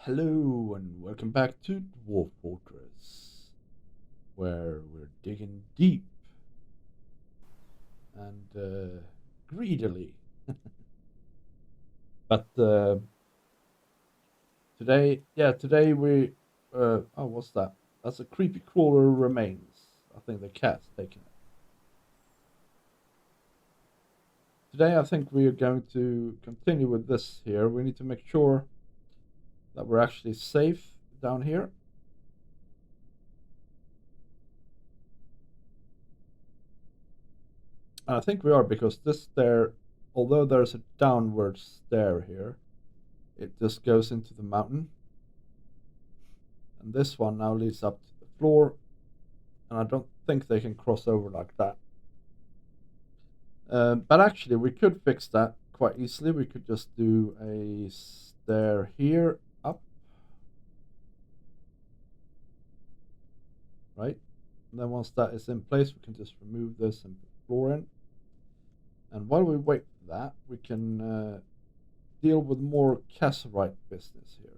Hello and welcome back to Dwarf Fortress, where we're digging deep and greedily. But today we, what's that? That's a creepy crawler remains. I think the cat's taken it. Today I think we are going to continue with this here. We need to make sure that we're actually safe down here. And I think we are, because this stair, although there's a downward stair here, it just goes into the mountain. And this one now leads up to the floor, and I don't think they can cross over like that. But actually, we could fix that quite easily. We could just do a stair here up, right? And then once that is in place, we can just remove this and put the floor in. And while we wait for that, we can deal with more casserite business here.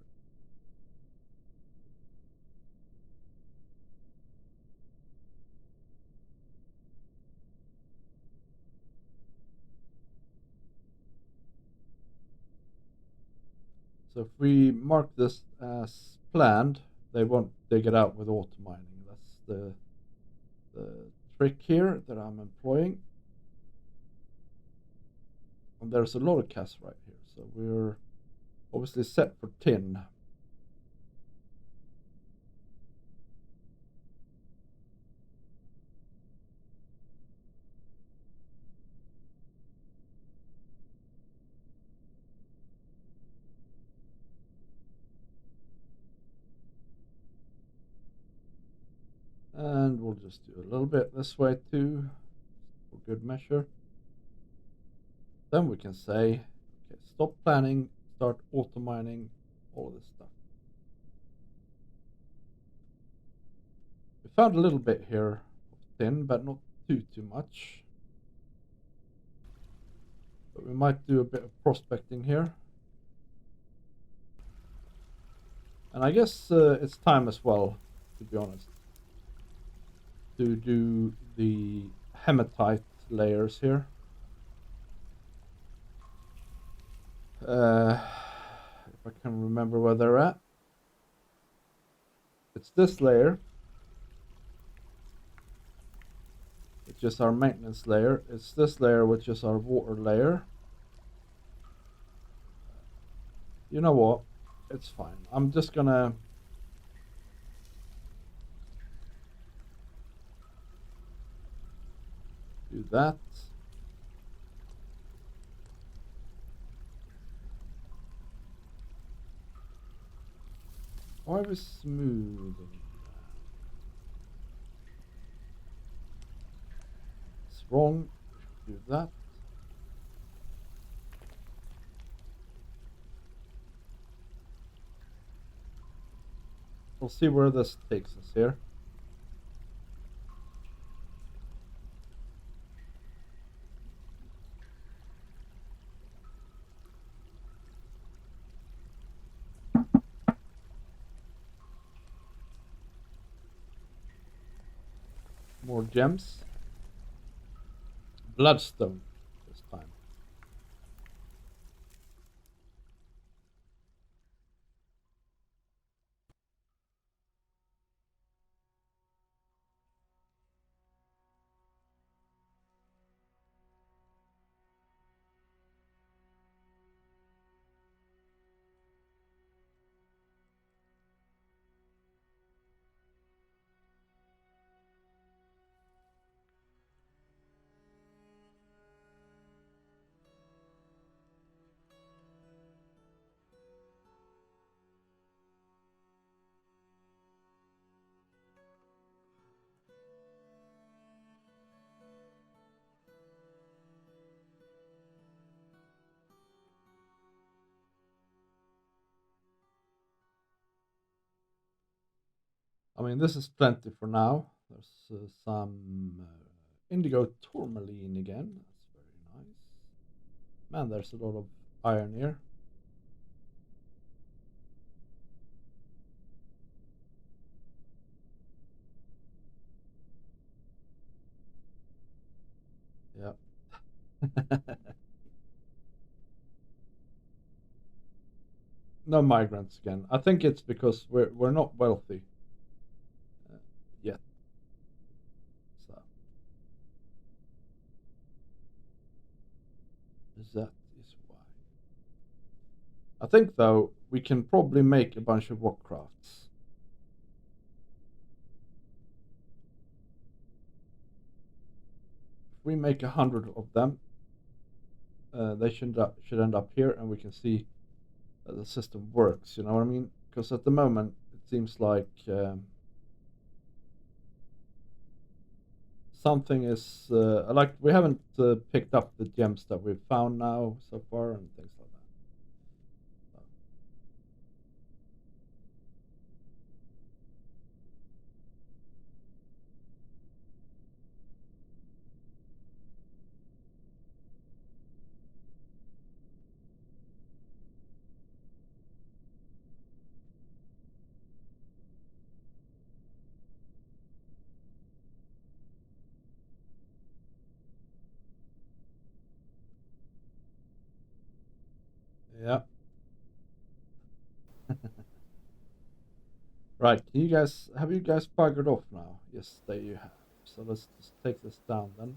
So if we mark this as planned, they won't dig it out with auto mining. That's the trick here that I'm employing. And there's a lot of casserite here, so we're obviously set for tin. And we'll just do a little bit this way too, for good measure. Then we can say, okay, stop planning, start auto mining, all of this stuff. We found a little bit here of tin, but not too much. But we might do a bit of prospecting here. And I guess it's time as well, to be honest, to do the hematite layers here. If I can remember where they're at. It's this layer, which is our maintenance layer. It's this layer, which is our water layer. You know what? It's fine. I'm just gonna do that. Why are we smoothing that? It's wrong. Do that. We'll see where this takes us here. More gems. Bloodstone this time. I mean, this is plenty for now. There's some indigo tourmaline again. That's very nice. Man, there's a lot of iron here. No migrants again. I think it's because we're not wealthy yet. So that is why. I think though we can probably make a bunch of rock crafts. If we make 100 of them, they should end up here, and we can see that the system works. You know what I mean? Because at the moment it seems like something is like we haven't picked up the gems that we've found now so far and things like that. So. Yeah. Right. Can you guys have you guys buggered off now? Yes, there you have. So let's just take this down then.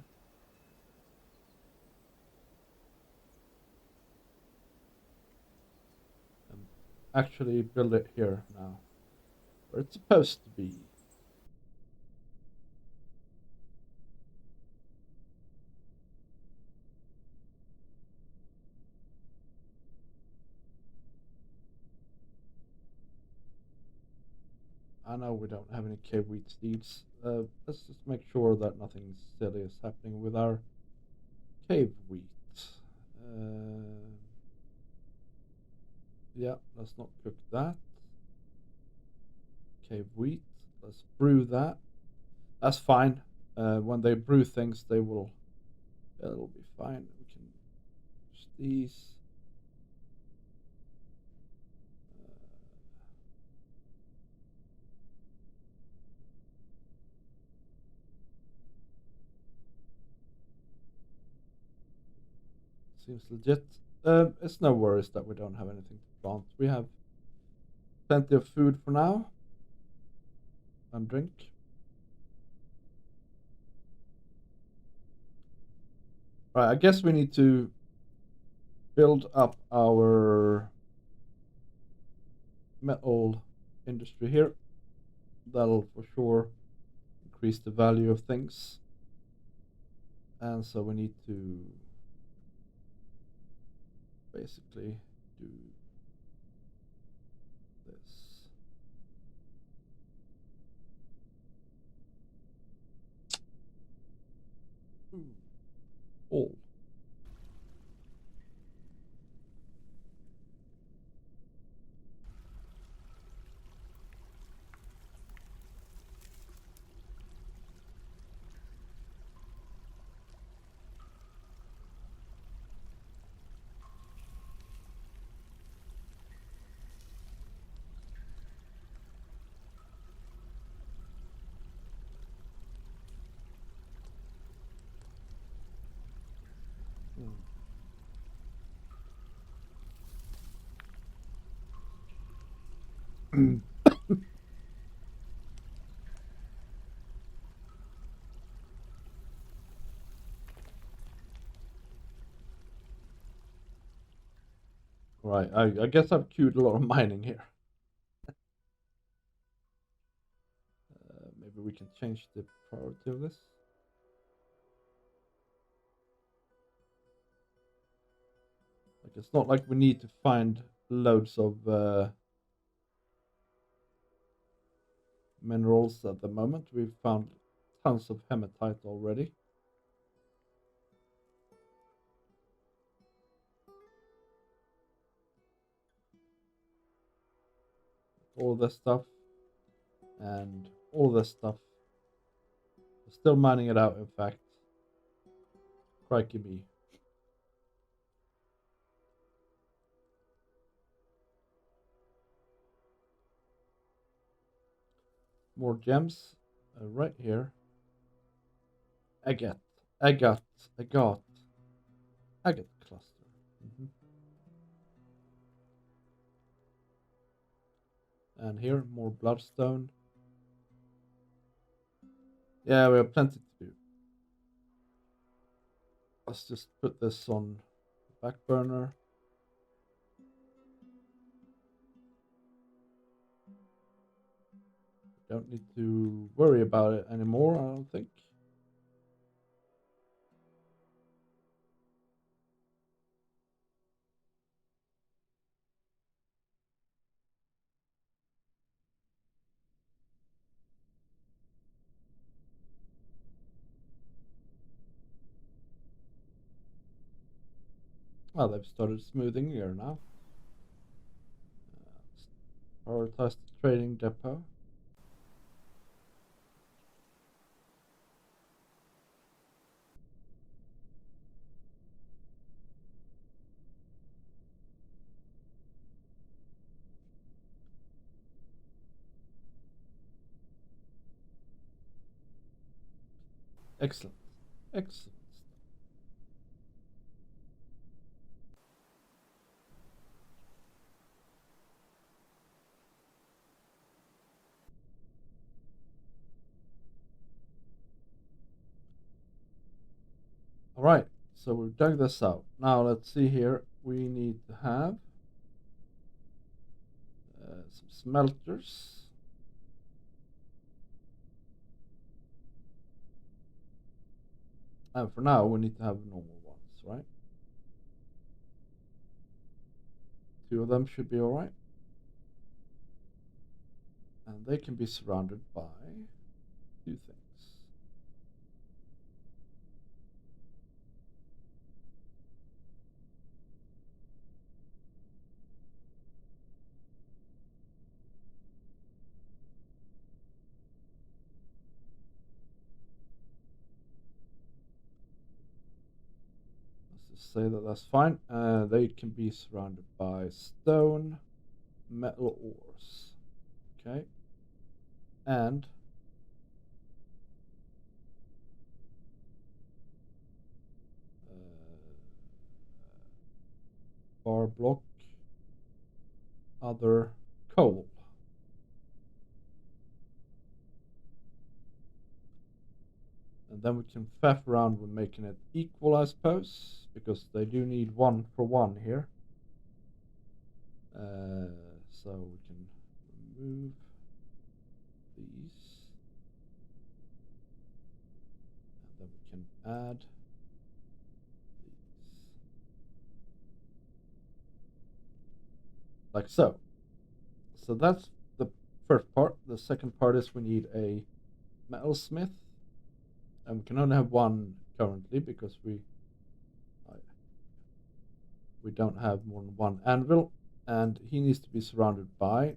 And actually build it here now. Where it's supposed to be. I know we don't have any cave wheat seeds. Let's just make sure that nothing silly is happening with our cave wheat. Yeah, let's not cook that. Cave wheat. Let's brew that. That's fine. When they brew things, it'll be fine. We can use these. Seems legit. It's no worries that we don't have anything to plant. We have plenty of food for now. And drink. Right, I guess we need to build up our metal industry here. That'll for sure increase the value of things. And so we need to basically do this. All. Right, I guess I've queued a lot of mining here. Maybe we can change the priority of this. Like, it's not like we need to find loads of minerals at the moment. We've found tons of hematite already. All this stuff and all this stuff. We're still mining it out, in fact. Crikey me. More gems right here. I got. Agate cluster. And here, more bloodstone. Yeah, we have plenty to do. Let's just put this on the back burner. Don't need to worry about it anymore, I don't think. Well, they've started smoothing here now. Prioritize the trading depot. Excellent. Excellent. All right, so we've dug this out. Now let's see here. We need to have some smelters. And for now, we need to have normal ones, right? 2 of them should be all right. And they can be surrounded by 2 things. Let's just say that that's fine. They can be surrounded by stone, metal ores. Okay. And bar block, other coal. And then we can faff around with making it equal, I suppose, because they do need 1 for 1 here. So we can remove these. And then we can add these. Like so. So that's the first part. The second part is we need a metalsmith. And we can only have 1 currently because we don't have more than 1 anvil, and he needs to be surrounded by.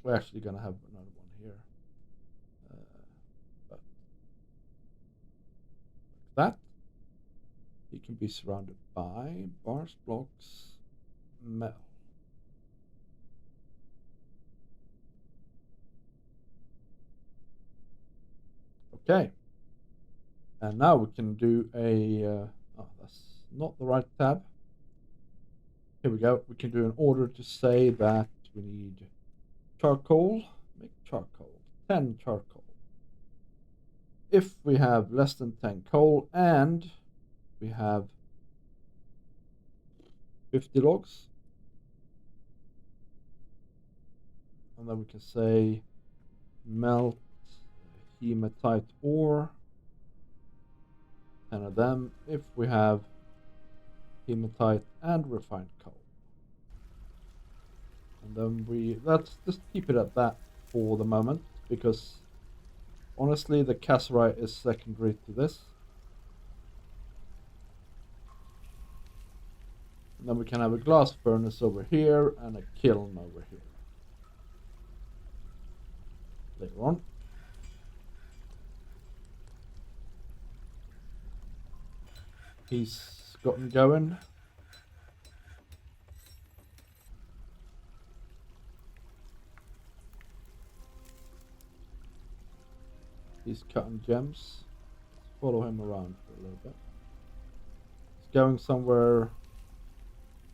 We're actually going to have another one here, but like that. He can be surrounded by bars, blocks, metal. Okay. And now we can do a, oh, that's not the right tab. Here we go. We can do an order to say that we need charcoal. Make charcoal. 10 charcoal. If we have less than 10 coal and we have 50 logs, and then we can say melt hematite ore, 10 of them if we have hematite and refined coal. And then let's just keep it at that for the moment, because honestly the cassiterite is secondary to this. And then we can have a glass furnace over here and a kiln over here later on. He's gotten going. He's cutting gems. follow him around for a little bit. He's going somewhere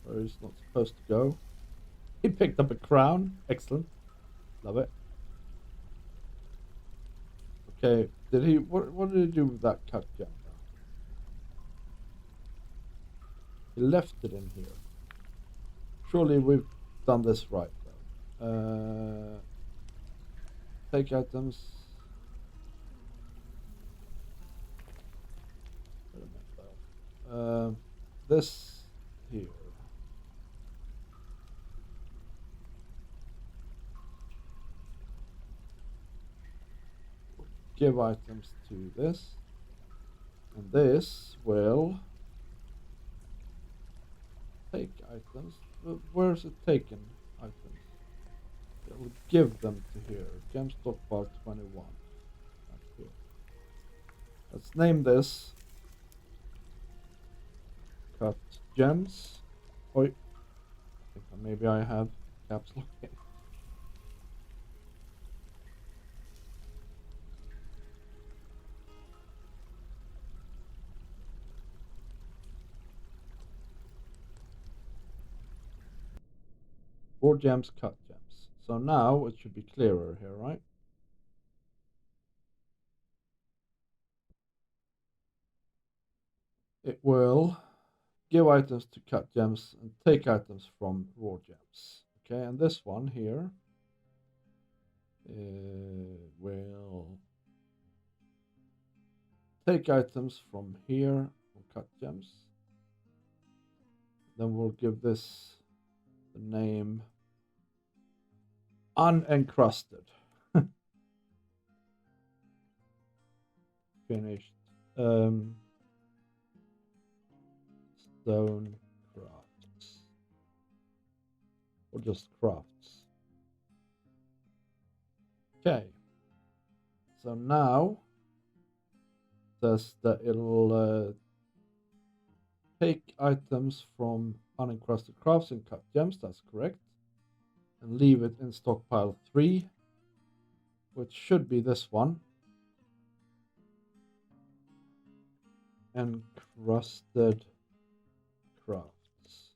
where he's not supposed to go. He picked up a crown. Excellent. Love it. Okay, did he... What did he do with that cut gem? He left it in here. Surely we've done this right, though. Take items. Wait a minute, though. This here. Give items to this. And this will take items. Where's it taken items? It will give them to here. Gem stockpile 21. Up here. Let's name this cut gems. Oi. I think maybe I have caps lock in. Raw gems, cut gems. So now it should be clearer here, right? It will give items to cut gems and take items from raw gems. Okay, and this one here will take items from here from cut gems. Then we'll give this the name unencrusted. Finished. Stone crafts. Or just crafts. Okay. So now it says that it'll take items from unencrusted crafts and cut gems, that's correct. And leave it in stockpile 3, which should be this one. Encrusted crafts.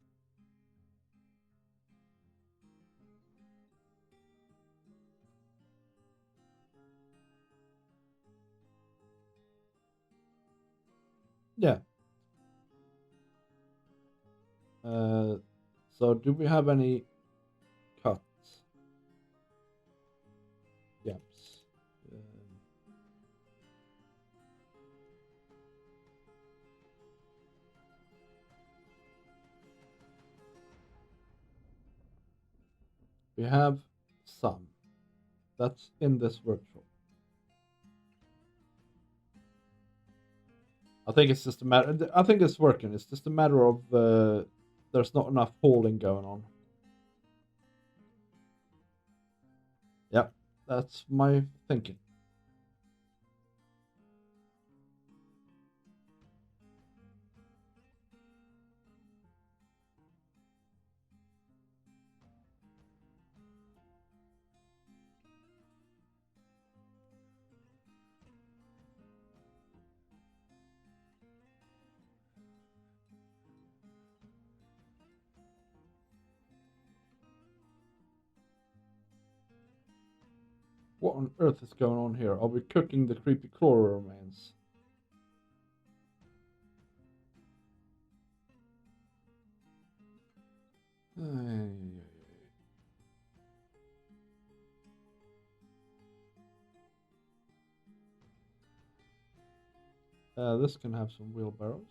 Yeah. So do we have any cuts? Yes. We have some. That's in this workshop. I think it's just a matter. I think it's working. It's just a matter of there's not enough hauling going on. Yep, that's my thinking. What on earth is going on here? Are we cooking the creepy Chlora remains? This can have some wheelbarrows.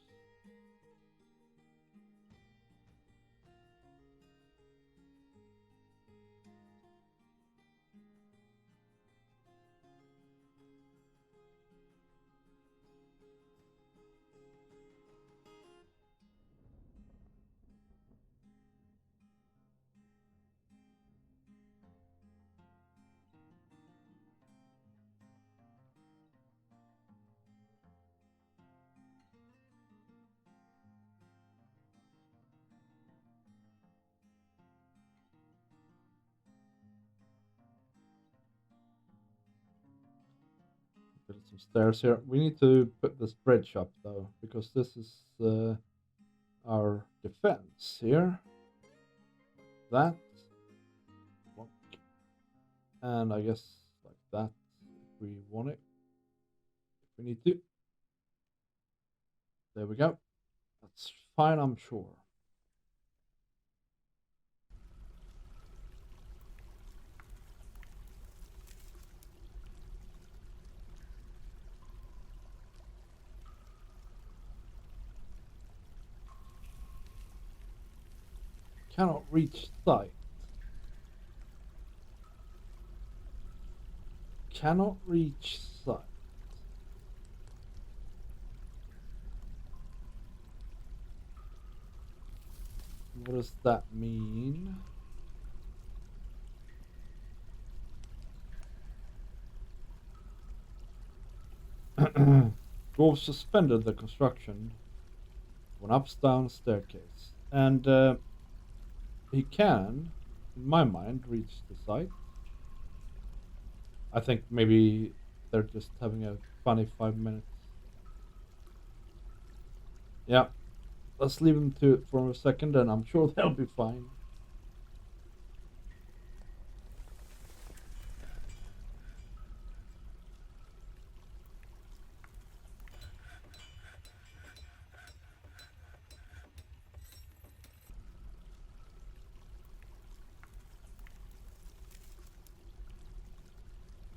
stairs here. We need to put this bridge up though, because this is our defense here. That. And I guess like that if we want it. If we need to. There we go. That's fine, I'm sure. Cannot reach site. Cannot reach site. What does that mean? Dwarves suspended the construction of an ups-down staircase. And he can, in my mind, reach the site. I think maybe they're just having a funny 5 minutes. Yeah, let's leave them to it for a second and I'm sure they'll be fine.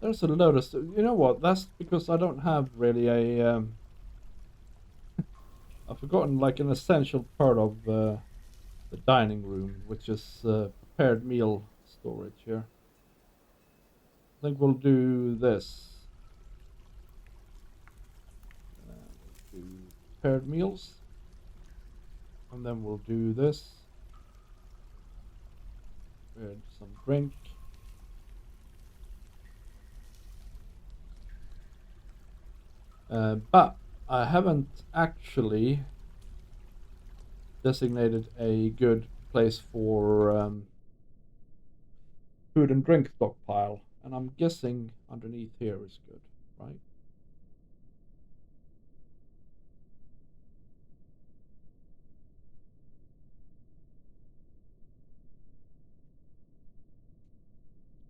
There's a lotus. You know what? That's because I don't have really a. I've forgotten like an essential part of the dining room, which is prepared meal storage here. I think we'll do this. We'll do prepared meals, and then we'll do this. Prepared some drink. But I haven't actually designated a good place for food and drink stockpile, and I'm guessing underneath here is good, right?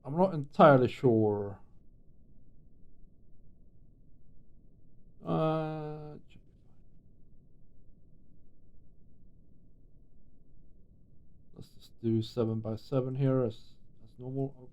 I'm not entirely sure. Let's just do 7x7 here as normal. Oh.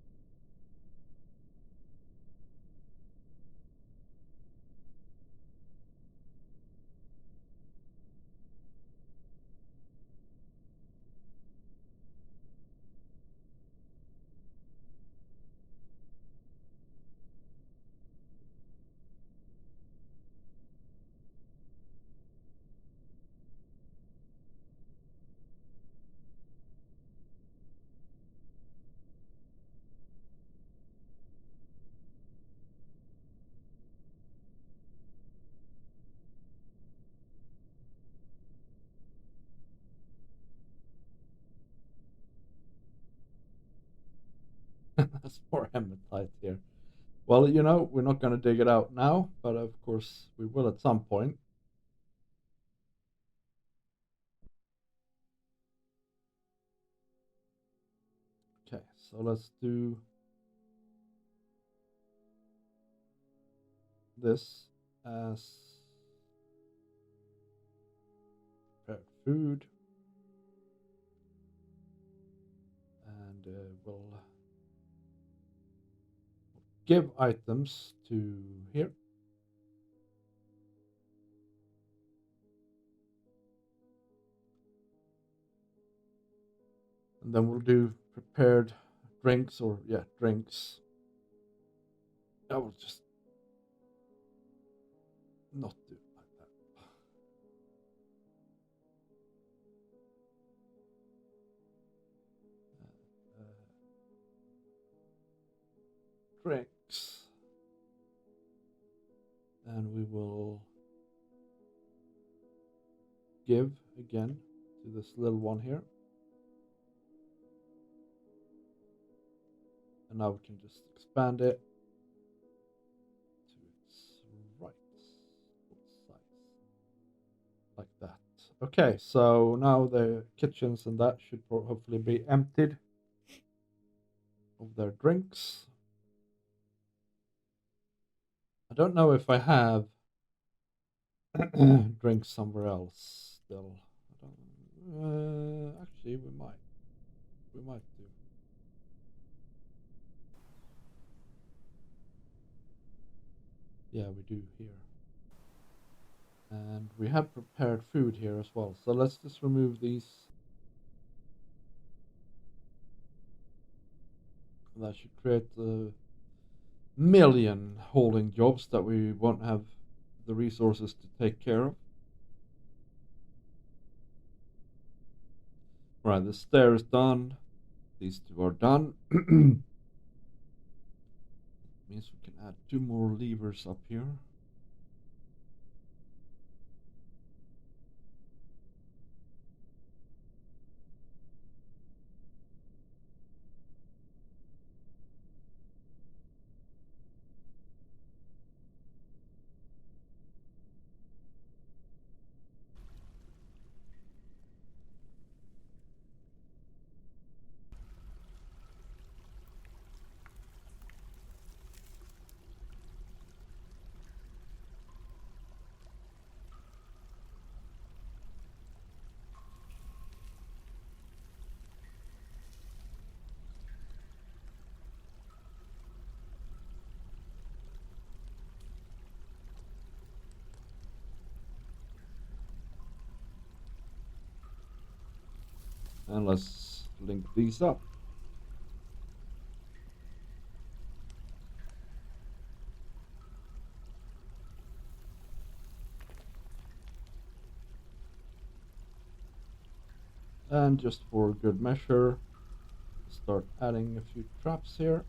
That's more hematite here. Well, you know, we're not going to dig it out now, but of course we will at some point. Okay, so let's do this as prepared food, and we'll give items to here. And then we'll do prepared drinks, or yeah, drinks. I will just not do it like that. Drinks. And we will give again to this little one here. And now we can just expand it to its Okay, so now the kitchens and that should hopefully be emptied of their drinks. I don't know if I have drinks somewhere else still. Actually, we might. We might do. Yeah, we do here. And we have prepared food here as well. So let's just remove these. That should create a million holding jobs that we won't have the resources to take care of. Right, the stair is done. These two are done. Means we can add 2 more levers up here. And let's link these up. And just for good measure, start adding a few traps here.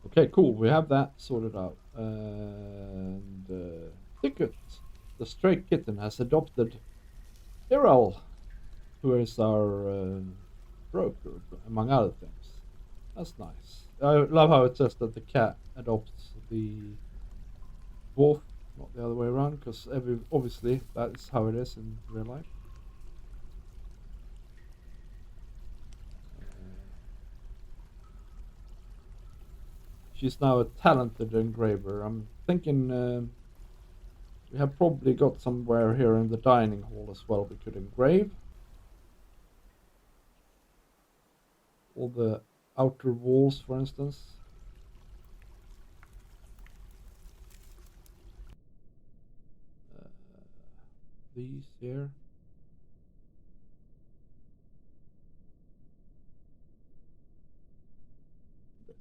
Okay, cool. We have that sorted out. And Ticket, the stray kitten, has adopted Irel, who is our broker, among other things. That's nice. I love how it says that the cat adopts the dwarf, not the other way around, because obviously that's how it is in real life. She's now a talented engraver. I'm thinking we have probably got somewhere here in the dining hall as well we could engrave. All the outer walls, for instance. These here. This.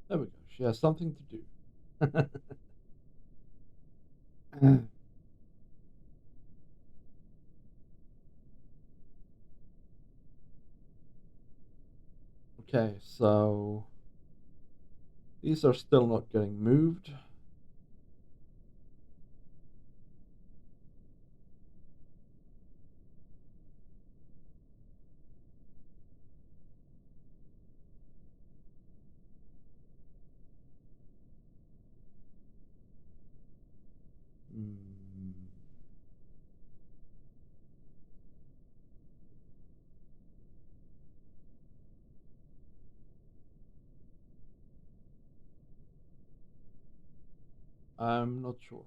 There we go. She has something to do. Okay, so these are still not getting moved. Hmm. I'm not sure.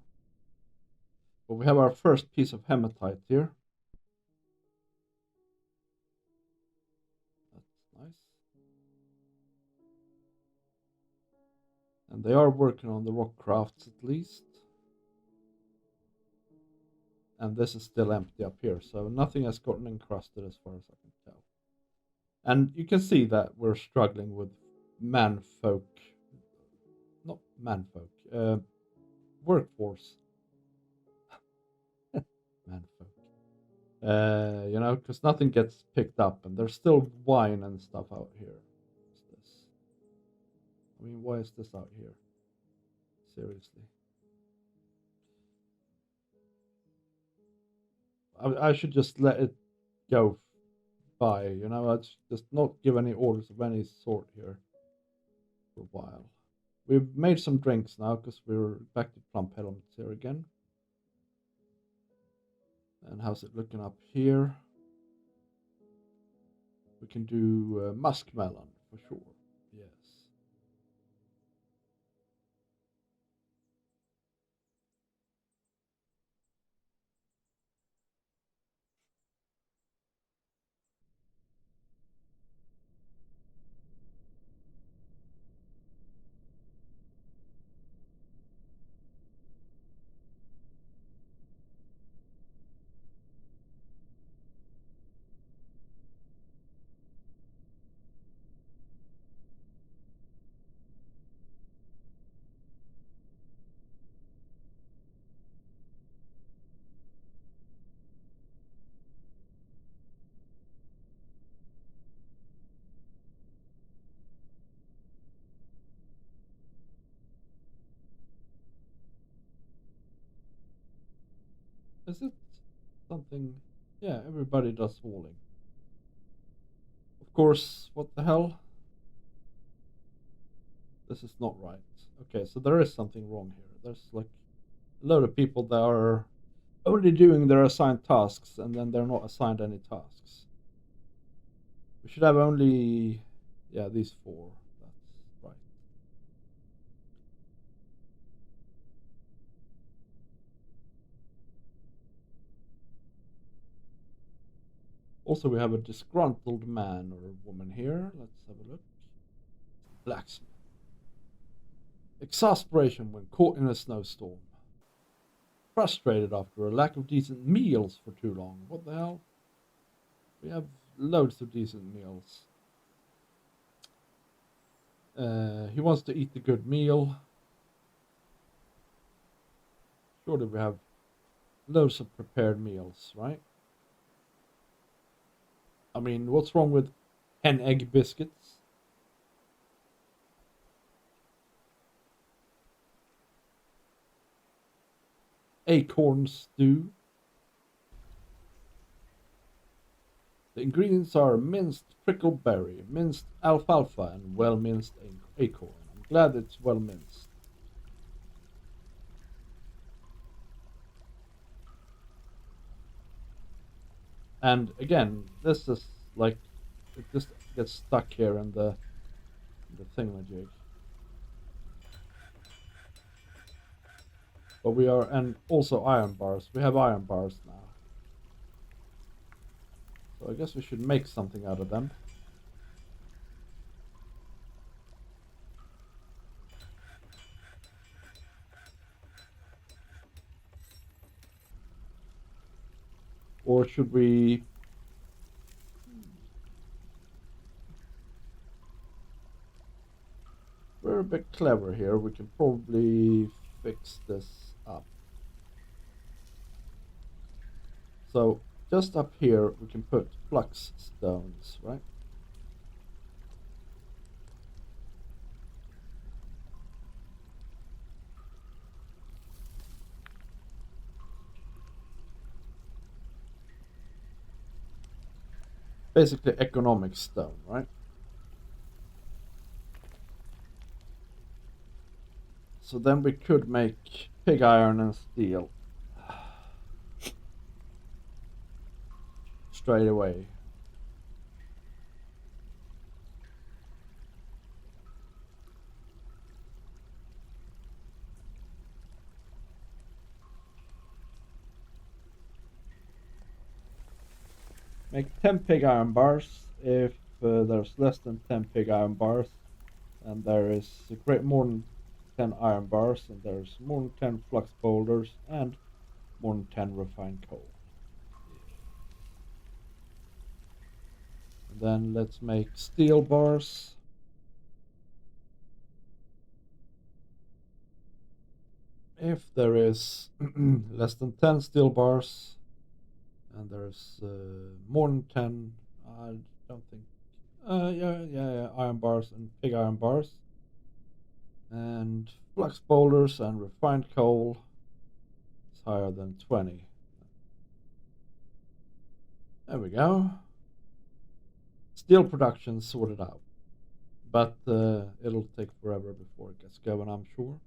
But we have our first piece of hematite here. That's nice. And they are working on the rock crafts at least. And this is still empty up here, so nothing has gotten encrusted as far as I can tell. And you can see that we're struggling with manfolk, not manfolk, workforce. Manfolk. You know, because nothing gets picked up, and there's still wine and stuff out here. What's this? I mean, why is this out here? Seriously. I should just let it go by, you know, I'd just not give any orders of any sort here for a while. We've made some drinks now because we're back to plump helmets here again. And how's it looking up here? We can do muskmelon for sure. Yes. Is it something? Yeah, everybody does hauling. Of course, what the hell? This is not right. Okay, so there is something wrong here. There's like a load of people that are only doing their assigned tasks and then they're not assigned any tasks. We should have only, yeah, these 4. That's right. Also, we have a disgruntled man or woman here. Let's have a look. Blacksmith. Exasperation when caught in a snowstorm. Frustrated after a lack of decent meals for too long. What the hell? We have loads of decent meals. He wants to eat a good meal. Surely we have loads of prepared meals, right? I mean, what's wrong with hen egg biscuits? Acorn stew. The ingredients are minced prickleberry, minced alfalfa, and well minced acorn. I'm glad it's well minced. And again, this is like it just gets stuck here in the thingamajig. But we are, and also iron bars. We have iron bars now. So I guess we should make something out of them. Or should we... We're a bit clever here. We can probably fix this up. So just up here we can put flux stones, right? Basically economic stone, right? So then we could make pig iron and steel straight away. Make 10 pig iron bars. If there's less than 10 pig iron bars, and there is a great more than 10 iron bars, and there's more than 10 flux boulders, and more than 10 refined coal. And then let's make steel bars. If there is less than 10 steel bars, and there's more than 10, I don't think, yeah, iron bars and pig iron bars, And flux boulders and refined coal is higher than 20. There we go. Steel production sorted out. But it'll take forever before it gets going, I'm sure.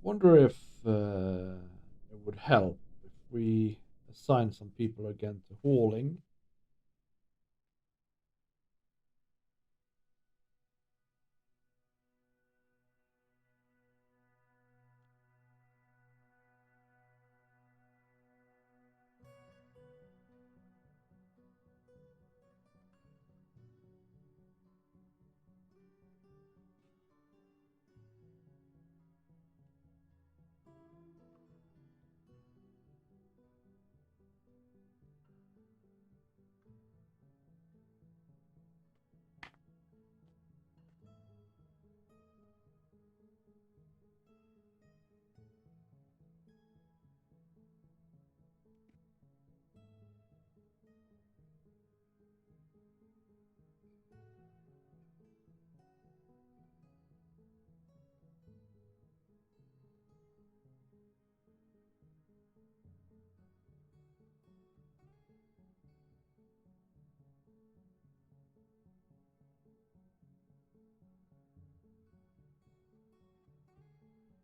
Wonder if it would help if we assign some people again to hauling.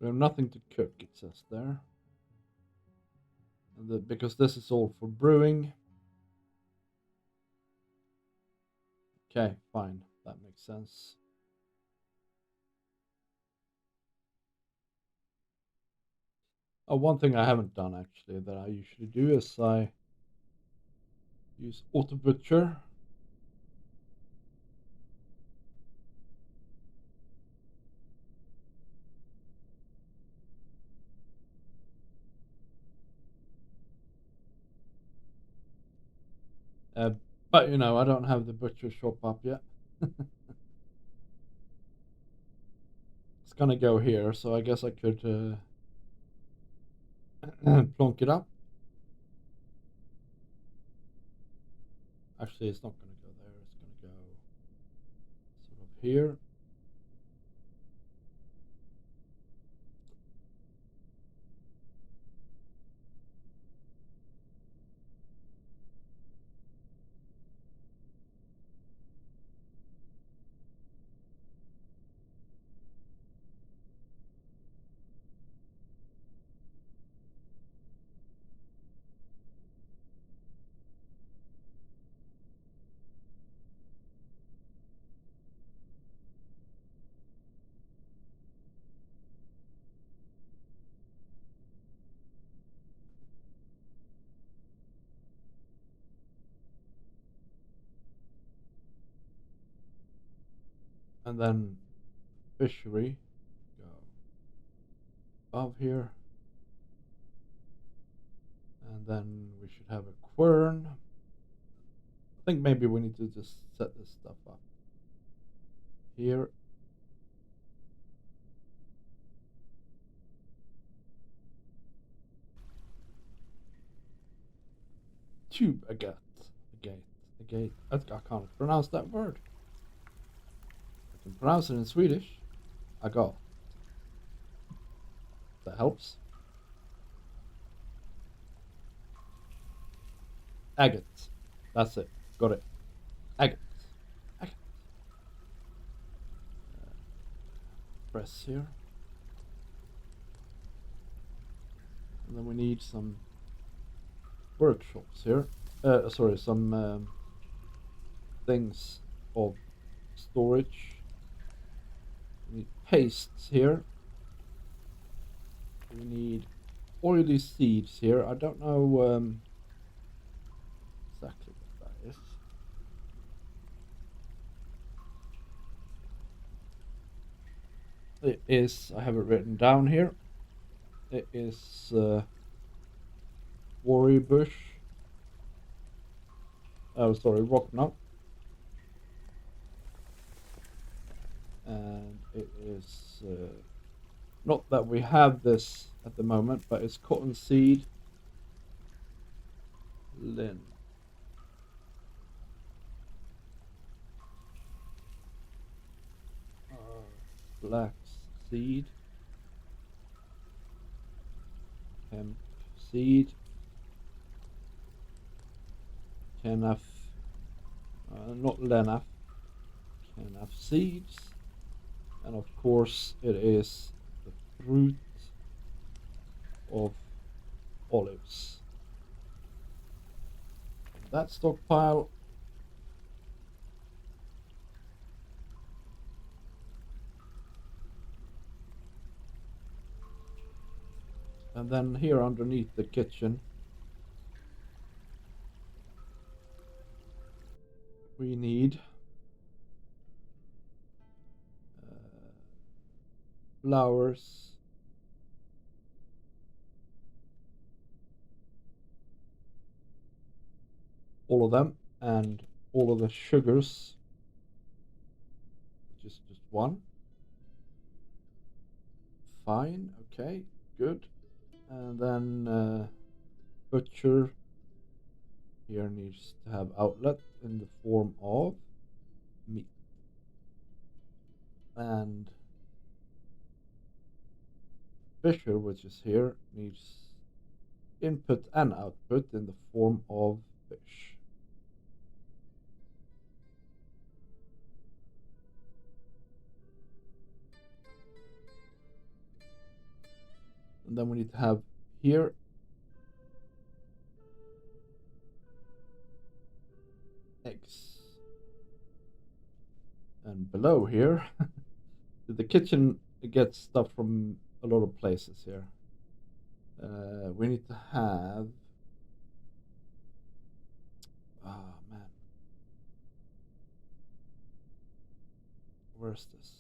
We have nothing to cook, it says there. And because this is all for brewing. Okay, fine. That makes sense. Oh, one thing I haven't done actually that I usually do is I use auto butcher. But you know, I don't have the butcher shop up yet. It's gonna go here, so I guess I could plonk it up. Actually, it's not gonna go there. It's gonna go sort of here. And then fishery go above here. And then we should have a quern. I think maybe we need to just set this stuff up here. Tube agate. Agate. I can't pronounce that word. I can pronounce it in Swedish. Agat. That helps. Agate. That's it. Got it. Agate. Agate. Press here. And then we need some workshops here. Sorry, some things of storage. We need pastes here. We need oily seeds here. I don't know exactly what that is. It is, I have it written down here. It is worry bush. Oh, sorry, rock nut. And it is not that we have this at the moment, but it's cottonseed lin. flax seed, hemp seed, kenaf, not lenaf, kenaf seeds, and of course it is the fruit of olives. That stockpile. And then here underneath the kitchen, we need flowers, all of them, and all of the sugars, which is just one. Fine, okay, good. And then butcher here needs to have outlet in the form of meat. And fisher, which is here, needs input and output in the form of fish. And then we need to have here eggs. And below here, the kitchen gets stuff from a lot of places here. We need to have. Oh man. Where's this?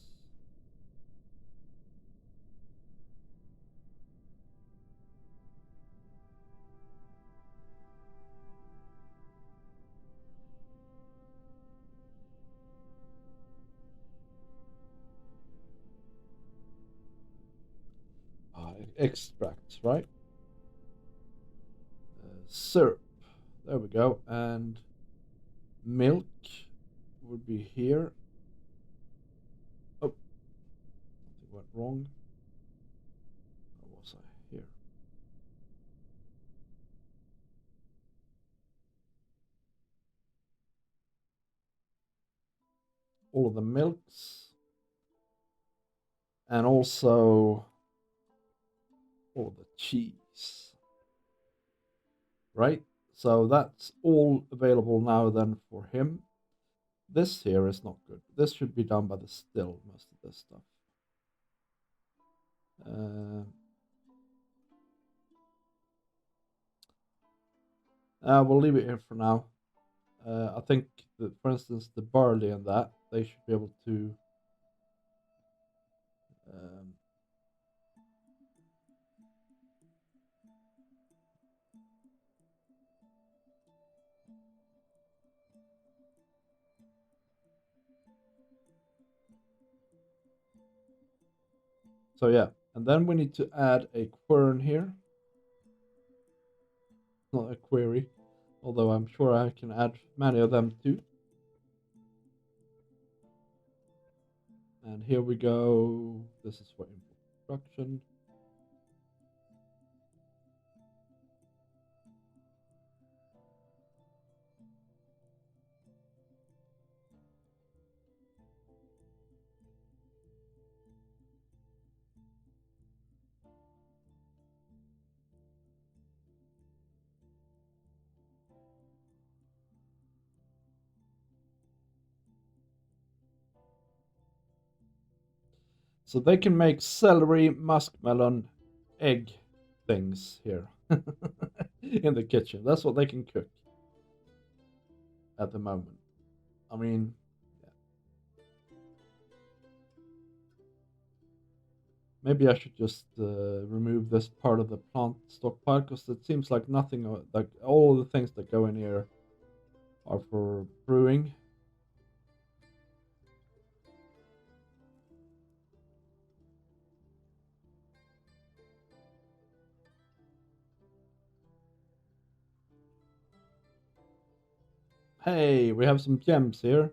Extracts, right? Syrup. There we go. And milk would be here. Oh, something went wrong. Where was I? Here. All of the milks. And also all of the cheese. Right? So that's all available now then for him. This here is not good. This should be done by the still, most of this stuff. We'll leave it here for now. I think that, for instance, the barley and that, they should be able to so yeah, and then we need to add a quern here. Not a query, although I'm sure I can add many of them too. And here we go. This is for instruction. So they can make celery, muskmelon, egg things here in the kitchen. That's what they can cook at the moment. I mean, yeah. Maybe I should just remove this part of the plant stockpile, because it seems like nothing, like all the things that go in here are for brewing. Hey, we have some gems here.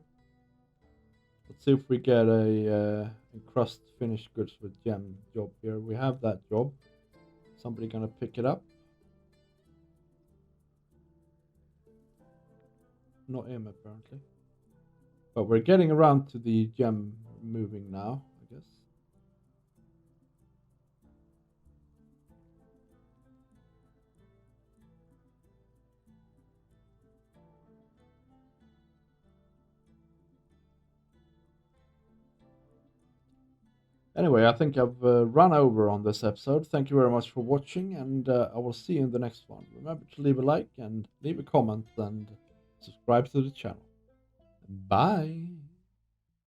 Let's see if we get a crust finished goods with gem job here. We have that job. Somebody gonna pick it up? Not him, apparently. But we're getting around to the gem moving now, I guess. Anyway, I think I've run over on this episode. Thank you very much for watching, and I will see you in the next one. Remember to leave a like and leave a comment and subscribe to the channel. Bye!